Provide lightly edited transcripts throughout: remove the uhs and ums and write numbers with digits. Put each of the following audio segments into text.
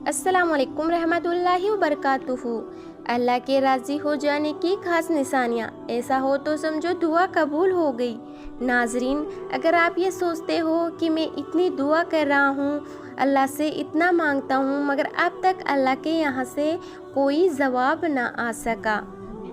अस्सलाम वालेकुम रहमतुल्लाहि व बरकातुहू। अल्लाह के राज़ी हो जाने की खास निशानियाँ, ऐसा हो तो समझो दुआ कबूल हो गई। नाजरीन, अगर आप ये सोचते हो कि मैं इतनी दुआ कर रहा हूँ, अल्लाह से इतना मांगता हूँ, मगर अब तक अल्लाह के यहाँ से कोई जवाब ना आ सका,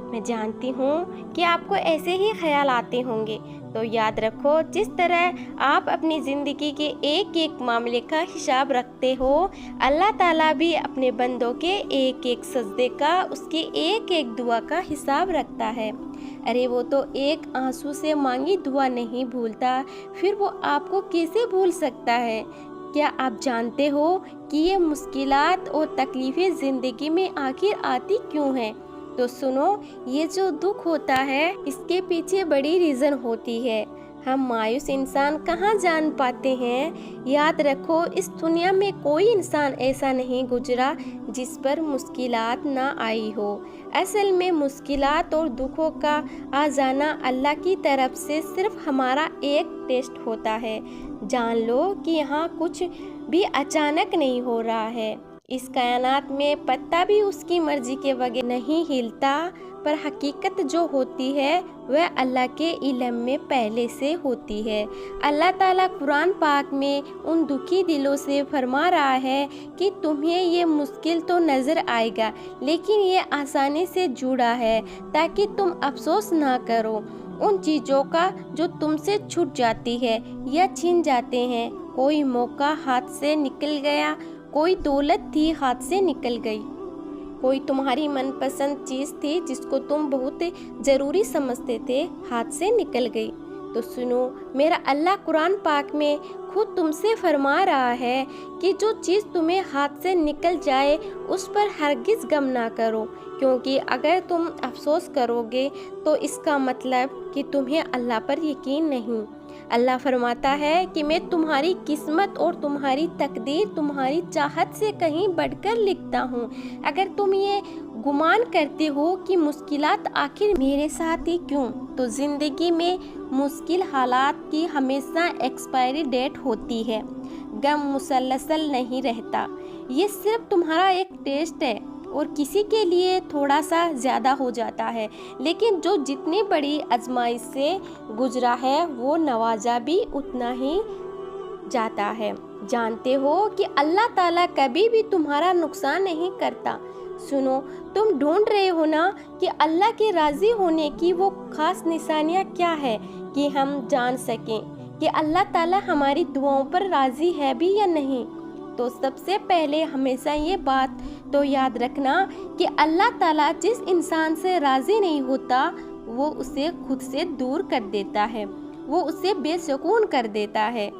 मैं जानती हूँ कि आपको ऐसे ही ख्याल आते होंगे। तो याद रखो, जिस तरह आप अपनी ज़िंदगी के एक एक मामले का हिसाब रखते हो, अल्लाह ताला भी अपने बंदों के एक एक सजदे का, उसकी एक एक दुआ का हिसाब रखता है। अरे वो तो एक आंसू से मांगी दुआ नहीं भूलता, फिर वो आपको कैसे भूल सकता है? क्या आप जानते हो कि ये मुश्किलात और तकलीफ़ें ज़िंदगी में आखिर आती क्यों हैं? तो सुनो, ये जो दुख होता है, इसके पीछे बड़ी रीज़न होती है। हम मायूस इंसान कहाँ जान पाते हैं। याद रखो, इस दुनिया में कोई इंसान ऐसा नहीं गुजरा जिस पर मुश्किलात ना आई हो। असल में मुश्किलात और दुखों का आ जाना अल्लाह की तरफ से सिर्फ हमारा एक टेस्ट होता है। जान लो कि यहाँ कुछ भी अचानक नहीं हो रहा है। इस कायनात में पत्ता भी उसकी मर्जी के बगैर नहीं हिलता, पर हकीकत जो होती है वह अल्लाह के इल्म में पहले से होती है। अल्लाह ताला कुरान पाक में उन दुखी दिलों से फरमा रहा है कि तुम्हें ये मुश्किल तो नज़र आएगा, लेकिन ये आसानी से जुड़ा है ताकि तुम अफसोस ना करो उन चीज़ों का जो तुमसे छूट जाती है या छीन जाते हैं। कोई मौका हाथ से निकल गया, कोई दौलत थी हाथ से निकल गई, कोई तुम्हारी मनपसंद चीज़ थी जिसको तुम बहुत ज़रूरी समझते थे, हाथ से निकल गई। तो सुनो, मेरा अल्लाह कुरान पाक में खुद तुमसे फरमा रहा है कि जो चीज़ तुम्हें हाथ से निकल जाए उस पर हरगिज़ गम ना करो, क्योंकि अगर तुम अफसोस करोगे तो इसका मतलब कि तुम्हें अल्लाह पर यकीन नहीं। अल्लाह फरमाता है कि मैं तुम्हारी किस्मत और तुम्हारी तकदीर तुम्हारी चाहत से कहीं बढ़कर लिखता हूँ। अगर तुम ये गुमान करते हो कि मुश्किलात आखिर मेरे साथ ही क्यों, तो ज़िंदगी में मुश्किल हालात की हमेशा एक्सपायरी डेट होती है। गम मुसलसल नहीं रहता, ये सिर्फ तुम्हारा एक टेस्ट है और किसी के लिए थोड़ा सा ज़्यादा हो जाता है, लेकिन जो जितनी बड़ी आजमाइश से गुजरा है वो नवाजा भी उतना ही जाता है। जानते हो कि अल्लाह ताला कभी भी तुम्हारा नुकसान नहीं करता। सुनो, तुम ढूंढ रहे हो ना कि अल्लाह के राज़ी होने की वो खास निशानियाँ क्या है कि हम जान सकें कि अल्लाह ताला हमारी दुआओं पर राज़ी है भी या नहीं। तो सबसे पहले हमेशा ये बात तो याद रखना कि अल्लाह ताला जिस इंसान से राज़ी नहीं होता वो उसे खुद से दूर कर देता है, वो उसे बेसुकून कर देता है।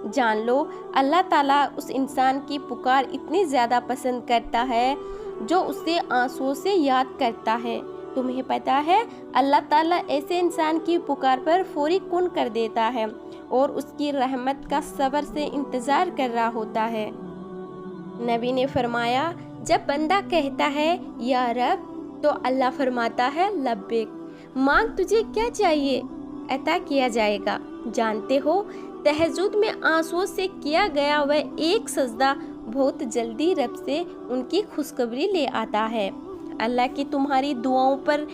जान लो, अल्लाह ताला उस इंसान की पुकार इतनी ज़्यादा पसंद करता है जो उसे आंसुओं से याद करता है। तुम्हें पता है, अल्लाह ताला ऐसे इंसान की पुकार पर फौरी कुन कर देता है और उसकी रहमत का सब्र से इंतज़ार कर रहा होता है। नबी ने फरमाया, जब बंदा कहता है या रब, तो अल्लाह फरमाता है लब्बैक, मांग तुझे क्या चाहिए अता किया जाएगा। जानते हो, तहज्जुद में आंसुओं से किया गया वह एक सजदा बहुत जल्दी रब से उनकी खुशखबरी ले आता है। अल्लाह की तुम्हारी दुआओं पर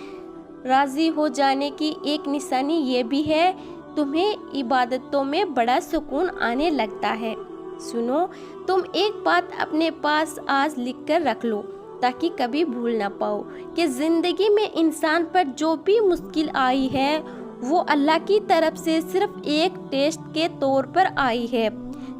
राज़ी हो जाने की एक निशानी ये भी है, तुम्हें इबादतों में बड़ा सुकून आने लगता है। सुनो, तुम एक बात अपने पास आज लिख कर रख लो ताकि कभी भूल ना पाओ कि ज़िंदगी में इंसान पर जो भी मुश्किल आई है वो अल्लाह की तरफ से सिर्फ एक टेस्ट के तौर पर आई है,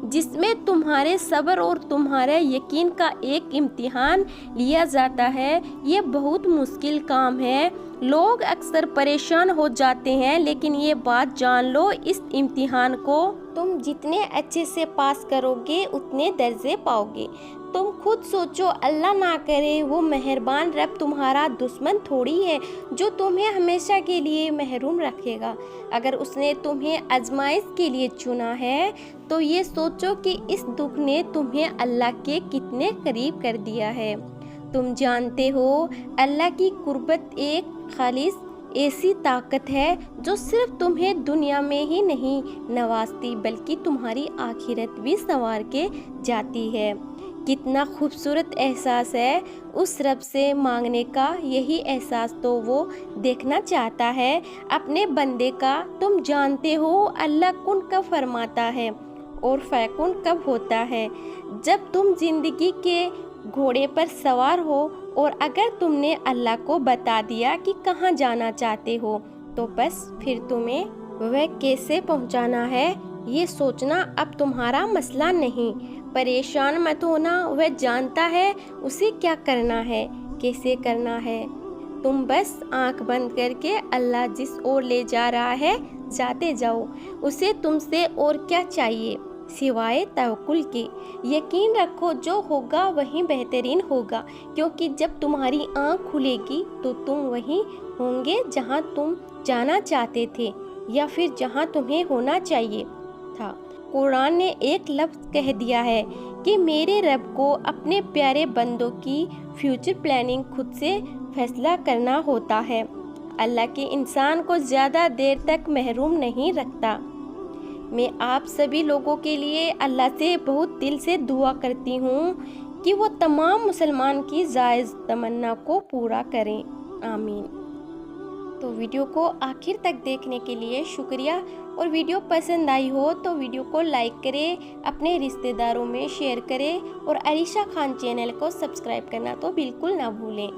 जिसमें तुम्हारे सब्र और तुम्हारे यकीन का एक इम्तिहान लिया जाता है। ये बहुत मुश्किल काम है, लोग अक्सर परेशान हो जाते हैं, लेकिन ये बात जान लो, इस इम्तिहान को तुम जितने अच्छे से पास करोगे उतने दर्जे पाओगे। तुम खुद सोचो, अल्लाह ना करे वो मेहरबान रब तुम्हारा दुश्मन थोड़ी है जो तुम्हें हमेशा के लिए महरूम रखेगा। अगर उसने तुम्हें आजमाइश के लिए चुना है तो ये सोचो कि इस दुख ने तुम्हें अल्लाह के कितने करीब कर दिया है। तुम जानते हो, अल्लाह की कुर्बत एक खालिस ऐसी ताकत है जो सिर्फ तुम्हें दुनिया में ही नहीं नवाजती बल्कि तुम्हारी आखिरत भी संवार के जाती है। کتنا خوبصورت احساس ہے اس رب سے مانگنے کا، یہی احساس تو وہ دیکھنا چاہتا ہے اپنے بندے کا۔ تم جانتے ہو اللہ کن کب فرماتا ہے اور فیکن کب ہوتا ہے، جب تم زندگی کے گھوڑے پر سوار ہو اور اگر تم نے اللہ کو بتا دیا کہ کہاں جانا چاہتے ہو تو بس پھر تمہیں وہ کیسے پہنچانا ہے یہ سوچنا اب تمہارا مسئلہ نہیں۔ پریشان مت ہونا، وہ جانتا ہے اسے کیا کرنا ہے، کیسے کرنا ہے۔ تم بس آنکھ بند کر کے اللہ جس اور لے جا رہا ہے جاتے جاؤ۔ اسے تم سے اور کیا چاہیے سوائے توکل کے۔ یقین رکھو جو ہوگا وہی بہترین ہوگا، کیونکہ جب تمہاری آنکھ کھلے گی تو تم وہیں ہوں گے جہاں تم جانا چاہتے تھے یا پھر جہاں تمہیں ہونا چاہیے تھا۔ قرآن نے ایک لفظ کہہ دیا ہے کہ میرے رب کو اپنے پیارے بندوں کی فیوچر پلاننگ خود سے فیصلہ کرنا ہوتا ہے۔ اللہ کے انسان کو زیادہ دیر تک محروم نہیں رکھتا۔ میں آپ سبھی لوگوں کے لیے اللہ سے بہت دل سے دعا کرتی ہوں کہ وہ تمام مسلمان کی جائز تمنا کو پورا کریں، آمین۔ تو ویڈیو کو آخر تک دیکھنے کے لیے شکریہ، اور ویڈیو پسند آئی ہو تو ویڈیو کو لائک کریں، اپنے رشتہ داروں میں شیئر کریں اور عریشہ خان چینل کو سبسکرائب کرنا تو بالکل نہ بھولیں۔